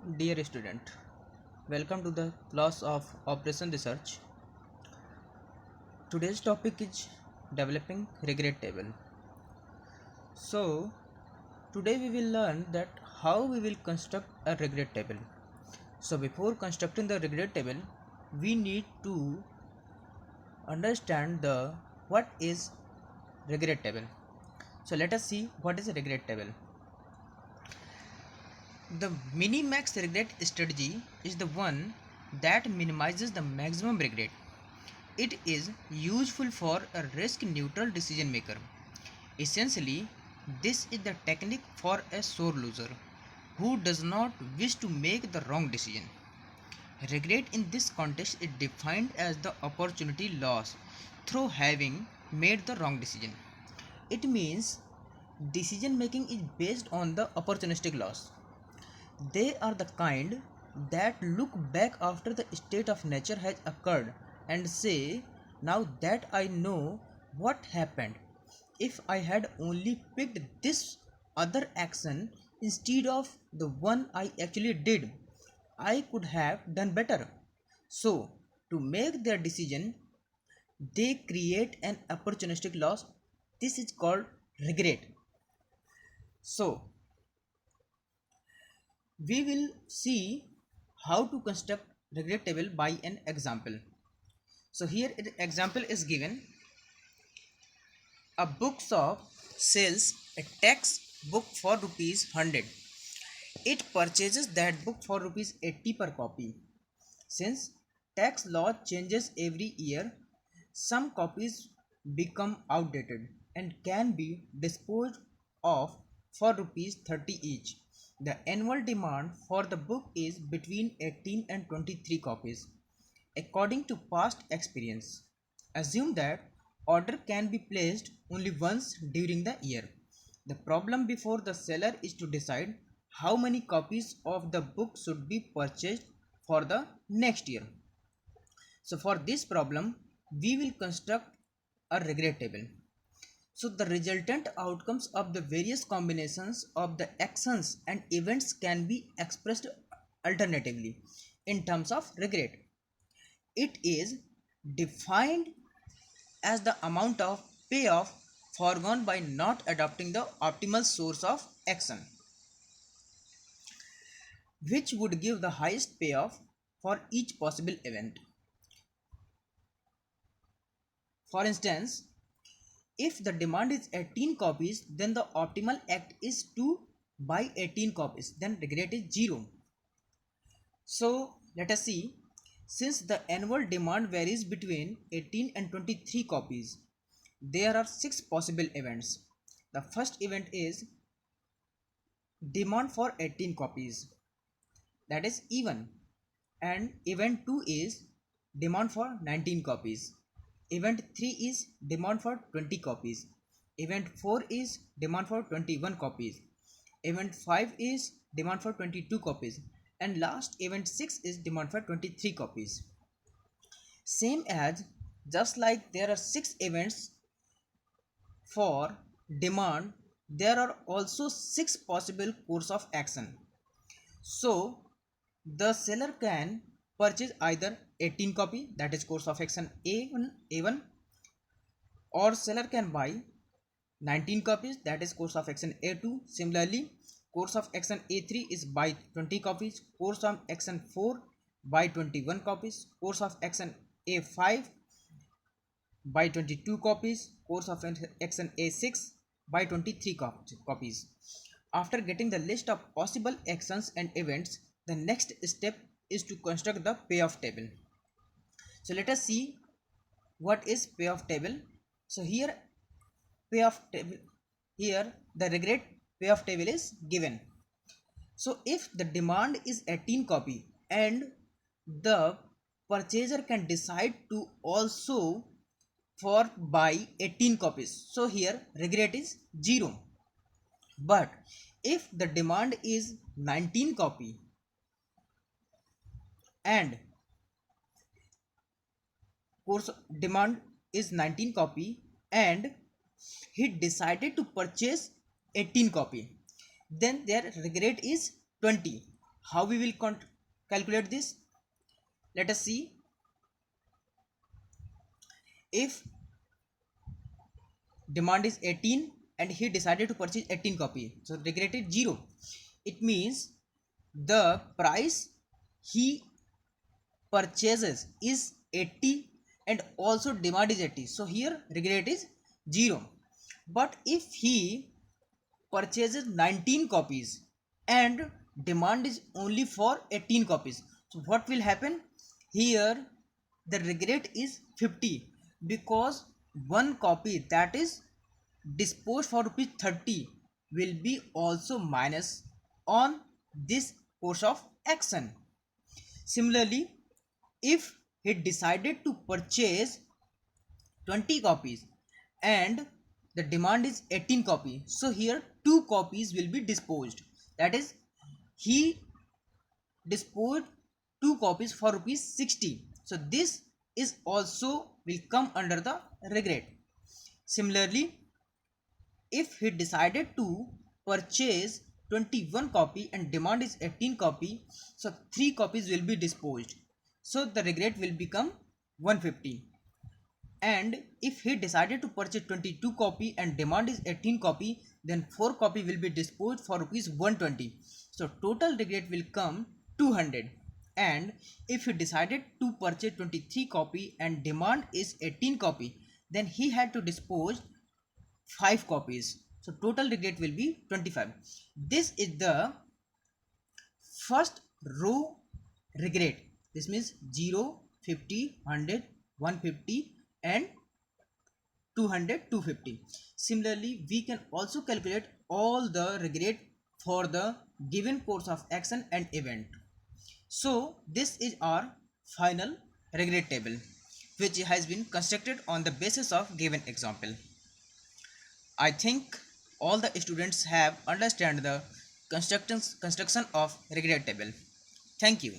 Dear student, welcome to the class of Operation Research. Today's topic is developing regret table. So, today we will learn that how we will construct a regret table. So, before constructing the regret table, we need to understand the what is regret table. So, let us see what is a regret table. The minimax regret strategy is the one that minimizes the maximum regret. It is useful for a risk neutral decision maker. Essentially, this is the technique for a sore loser who does not wish to make the wrong decision. Regret in this context is defined as the opportunity lost through having made the wrong decision. It means decision making is based on the opportunistic loss. They are the kind that look back after the state of nature has occurred and say, now that I know what happened, if I had only picked this other action instead of the one I actually did, I could have done better. So, to make their decision, they create an opportunistic loss. This is called regret. So, we will see how to construct regret table by an example. So here an example is given. A bookshop sells a textbook for rupees 100. It purchases that book for rupees 80 per copy. Since tax law changes every year, some copies become outdated and can be disposed of for rupees 30 each. The annual demand for the book is between 18 and 23 copies. According to past experience, assume that order can be placed only once during the year. The problem before the seller is to decide how many copies of the book should be purchased for the next year. So for this problem, we will construct a regret table. So the resultant outcomes of the various combinations of the actions and events can be expressed alternatively in terms of regret. It is defined as the amount of payoff foregone by not adopting the optimal source of action, which would give the highest payoff for each possible event. For instance, if the demand is 18 copies, then the optimal act is to buy 18 copies, then regret is 0. So let us see, since the annual demand varies between 18 and 23 copies, there are 6 possible events. The first event is demand for 18 copies, that is even, and event 2 is demand for 19 copies. Event 3 is demand for 20 copies. Event 4 is demand for 21 copies. Event 5 is demand for 22 copies. And last event 6 is demand for 23 copies. Same as, just like there are 6 events for demand, there are also 6 possible course of action. So the seller can purchase either 18 copy, that is course of action A1, or seller can buy 19 copies, that is course of action A2. Similarly, course of action A3 is buy 20 copies, course of action 4 buy 21 copies, course of action A5 buy 22 copies, course of action A6 buy 23 copies. After getting the list of possible actions and events, the next step is to construct the payoff table. So let us see what is payoff table. So here payoff table, here the regret payoff table is given. So if the demand is 18 copy and the purchaser can decide to also for buy 18 copies, so here regret is 0. But if the demand is 19 copy and course demand is 19 copy and he decided to purchase 18 copy, then their regret is 20. How we will calculate this? Let us see. If demand is 18 and he decided to purchase 18 copy, so regret is 0. It means the price he purchases is 80 and also demand is 80, so here regret is 0. But if he purchases 19 copies and demand is only for 18 copies, so what will happen? Here the regret is 50, because one copy that is disposed for rupees 30 will be also minus on this course of action. Similarly, if he decided to purchase 20 copies and the demand is 18 copy, so here 2 copies will be disposed, that is he disposed 2 copies for rupees 60, so this is also will come under the regret. Similarly, if he decided to purchase 21 copy and demand is 18 copy, so 3 copies will be disposed, so the regret will become 150. And if he decided to purchase 22 copy and demand is 18 copy, then 4 copy will be disposed for rupees 120, so total regret will come 200. And if he decided to purchase 23 copy and demand is 18 copy, then he had to dispose 5 copies, so total regret will be 25. This is the first row regret. This means 0, 50, 100, 150 and 200, 250. Similarly, we can also calculate all the regret for the given course of action and event. So this is our final regret table, which has been constructed on the basis of given example. I think all the students have understand the construction of regret table. Thank you.